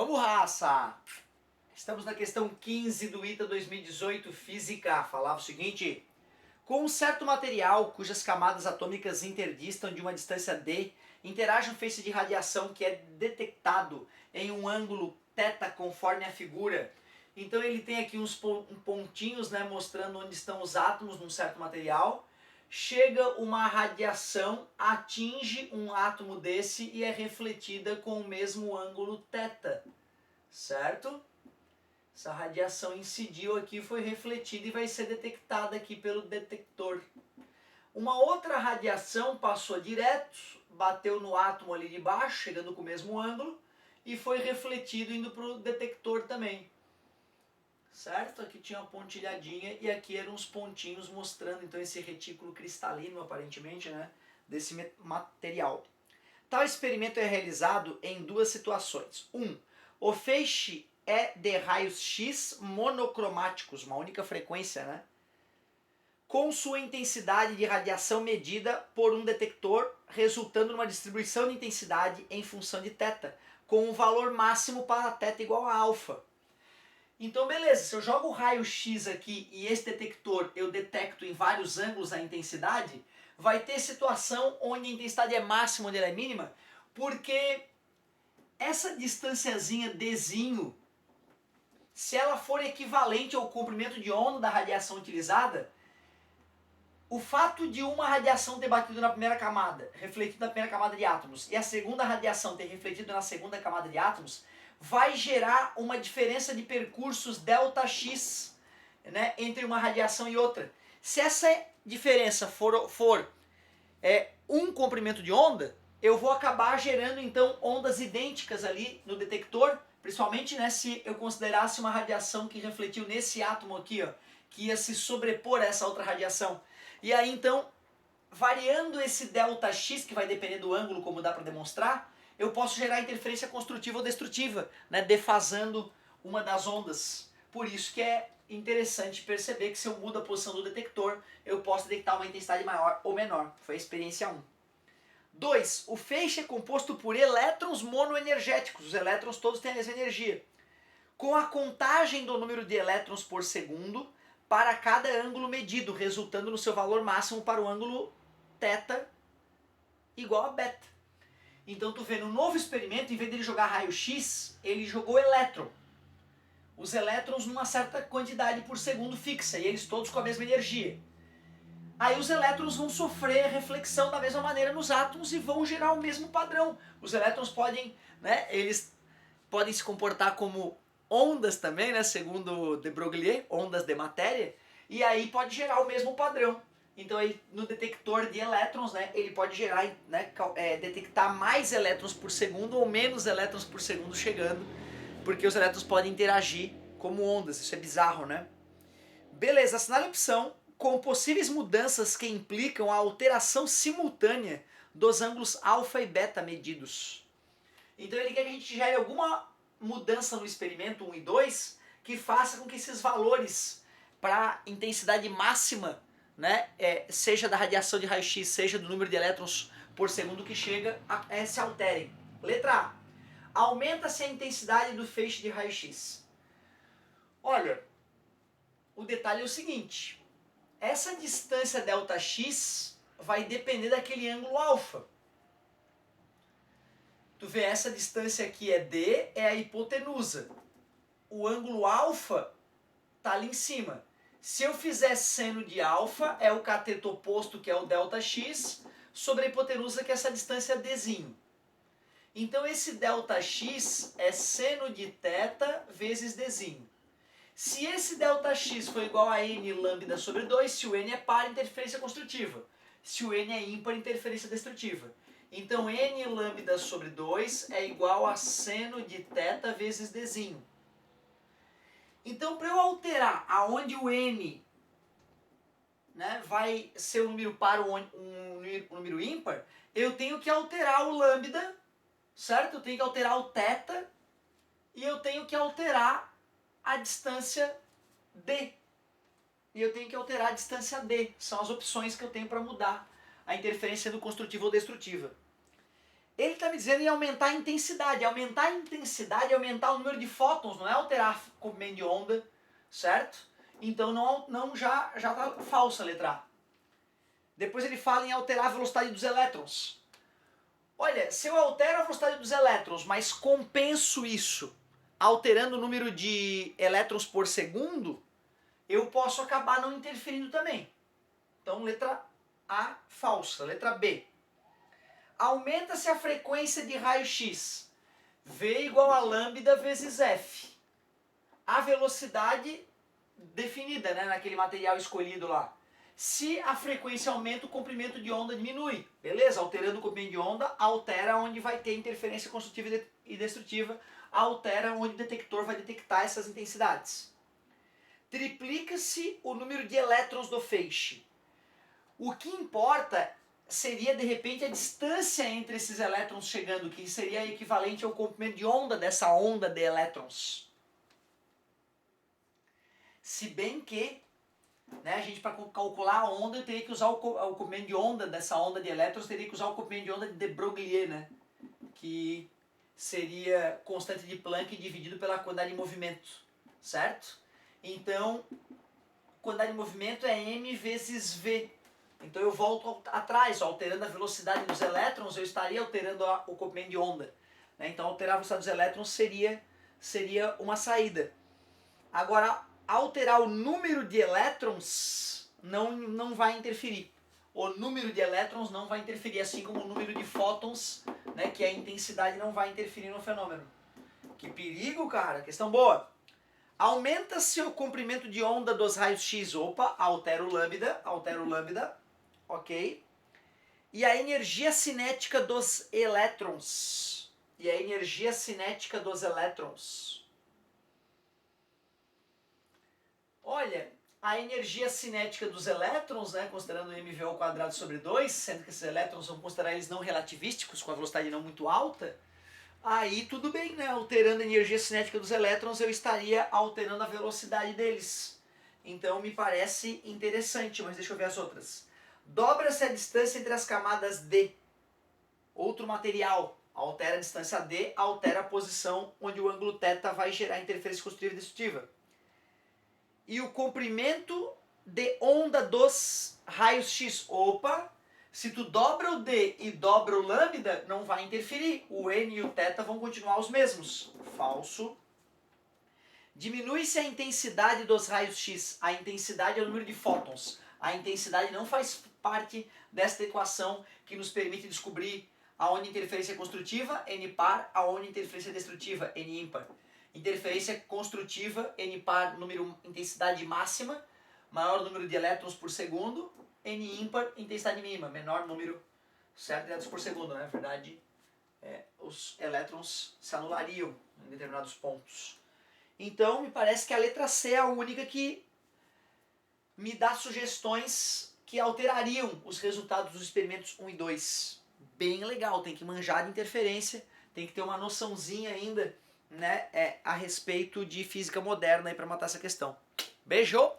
Vamos, raça! Estamos na questão 15 do ITA 2018, Física. Falava o seguinte: com um certo material cujas camadas atômicas interdistam de uma distância d, interage um feixe de radiação que é detectado em um ângulo θ conforme a figura. Então ele tem aqui uns pontinhos, né, mostrando onde estão os átomos num certo material. Chega uma radiação, atinge um átomo desse e é refletida com o mesmo ângulo θ, certo? Essa radiação incidiu aqui, foi refletida e vai ser detectada aqui pelo detector. Uma outra radiação passou direto, bateu no átomo ali de baixo, chegando com o mesmo ângulo, e foi refletido indo para o detector também. Certo? Aqui tinha uma pontilhadinha e aqui eram os pontinhos mostrando então esse retículo cristalino, aparentemente, né, desse material. Tal experimento é realizado em duas situações. O feixe é de raios X monocromáticos, uma única frequência, né, com sua intensidade de radiação medida por um detector, resultando numa distribuição de intensidade em função de θ, com um valor máximo para θ igual a alfa. Então beleza, se eu jogo o raio X aqui e esse detector eu detecto em vários ângulos a intensidade, vai ter situação onde a intensidade é máxima, onde ela é mínima, porque essa distanciazinha Dzinho, se ela for equivalente ao comprimento de onda da radiação utilizada, o fato de uma radiação ter batido na primeira camada, refletido na primeira camada de átomos, e a segunda radiação ter refletido na segunda camada de átomos, vai gerar uma diferença de percursos ΔX, né, entre uma radiação e outra. Se essa diferença for um comprimento de onda, eu vou acabar gerando então ondas idênticas ali no detector, principalmente, né, se eu considerasse uma radiação que refletiu nesse átomo aqui, ó, que ia se sobrepor a essa outra radiação. E aí então, variando esse ΔX, que vai depender do ângulo, como dá para demonstrar, eu posso gerar interferência construtiva ou destrutiva, né, defasando uma das ondas. Por isso que é interessante perceber que se eu mudo a posição do detector, eu posso detectar uma intensidade maior ou menor. Foi a experiência 1. 2. O feixe é composto por elétrons monoenergéticos. Os elétrons todos têm a mesma energia. Com a contagem do número de elétrons por segundo para cada ângulo medido, resultando no seu valor máximo para o ângulo θ igual a beta. Então tu vê, no novo experimento, em vez de ele jogar raio-x, ele jogou elétron. Os elétrons numa certa quantidade por segundo fixa, e eles todos com a mesma energia. Aí os elétrons vão sofrer reflexão da mesma maneira nos átomos e vão gerar o mesmo padrão. Os elétrons podem, né, eles podem se comportar como ondas também, né, segundo de Broglie, ondas de matéria, e aí pode gerar o mesmo padrão. Então ele, no detector de elétrons, né, ele pode gerar, né, detectar mais elétrons por segundo ou menos elétrons por segundo chegando, porque os elétrons podem interagir como ondas. Isso é bizarro, né? Beleza, assinale a opção com possíveis mudanças que implicam a alteração simultânea dos ângulos alfa e beta medidos. Então ele quer que a gente gere alguma mudança no experimento 1 e 2 que faça com que esses valores para intensidade máxima, né, seja da radiação de raio-x, seja do número de elétrons por segundo que chega, se alterem. Letra A. Aumenta-se a intensidade do feixe de raio-x. Olha, o detalhe é o seguinte: essa distância ΔX vai depender daquele ângulo alfa. Tu vê, essa distância aqui é D, é a hipotenusa. O ângulo alfa está ali em cima. Se eu fizer seno de alfa, é o cateto oposto, que é o ΔX, sobre a hipotenusa, que é essa distância Dzinho. Então esse ΔX é seno de θ vezes Dzinho. Se esse ΔX for igual a n lambda sobre 2, se o n é par, interferência construtiva. Se o n é ímpar, interferência destrutiva. Então n lambda sobre 2 é igual a seno de θ vezes Dzinho. Então, para eu alterar aonde o n, né, vai ser um número par ou um número ímpar, eu tenho que alterar o lambda, certo? Eu tenho que alterar o θ e eu tenho que alterar a distância d. E eu tenho que alterar a distância d. São as opções que eu tenho para mudar a interferência sendo construtiva ou destrutiva. Ele está me dizendo em aumentar a intensidade. Aumentar a intensidade é aumentar o número de fótons, não é alterar o comprimento de onda, certo? Então já está falsa a letra A. Depois ele fala em alterar a velocidade dos elétrons. Olha, se eu altero a velocidade dos elétrons, mas compenso isso alterando o número de elétrons por segundo, eu posso acabar não interferindo também. Então, letra A, falsa. Letra B. Aumenta-se a frequência de raio-x. V igual a lambda vezes F. A velocidade definida, né, naquele material escolhido lá. Se a frequência aumenta, o comprimento de onda diminui. Beleza? Alterando o comprimento de onda, altera onde vai ter interferência construtiva e destrutiva, altera onde o detector vai detectar essas intensidades. Triplica-se o número de elétrons do feixe. O que importa seria, de repente, a distância entre esses elétrons chegando, que seria equivalente ao comprimento de onda dessa onda de elétrons. Se bem que, né, a gente, para calcular a onda, eu teria que usar o comprimento de onda dessa onda de elétrons, teria que usar o comprimento de onda de Broglie, né, que seria constante de Planck dividido pela quantidade de movimento, certo? Então, quantidade de movimento é m vezes v. Então eu volto atrás, alterando a velocidade dos elétrons, eu estaria alterando o comprimento de onda. Né? Então alterar a velocidade dos elétrons seria uma saída. Agora, alterar o número de elétrons não vai interferir. O número de elétrons não vai interferir, assim como o número de fótons, né, que a intensidade não vai interferir no fenômeno. Que perigo, cara! Questão boa. Aumenta-se o comprimento de onda dos raios X. Opa, altero lambda, ok? E a energia cinética dos elétrons. Olha, a energia cinética dos elétrons, né, considerando mv ao quadrado sobre 2, sendo que esses elétrons vão considerar eles não relativísticos, com a velocidade não muito alta, aí tudo bem, né? Alterando a energia cinética dos elétrons, eu estaria alterando a velocidade deles. Então me parece interessante, mas deixa eu ver as outras. Dobra-se a distância entre as camadas D. Outro material. Altera a distância D, altera a posição onde o ângulo θ vai gerar interferência construtiva e destrutiva. E o comprimento de onda dos raios X. Opa! Se tu dobra o D e dobra o lambda, não vai interferir. O N e o θ vão continuar os mesmos. Falso. Diminui-se a intensidade dos raios X. A intensidade é o número de fótons. A intensidade não faz parte desta equação que nos permite descobrir aonde interferência é construtiva, N par, aonde interferência é destrutiva, N ímpar. Interferência construtiva, N par, número, intensidade máxima, maior número de elétrons por segundo, N ímpar, intensidade mínima, menor número certo de elétrons por segundo. Na verdade, os elétrons se anulariam em determinados pontos. Então, me parece que a letra C é a única que me dá sugestões que alterariam os resultados dos experimentos 1 e 2. Bem legal, tem que manjar de interferência, tem que ter uma noçãozinha ainda, né, a respeito de física moderna para matar essa questão. Beijo!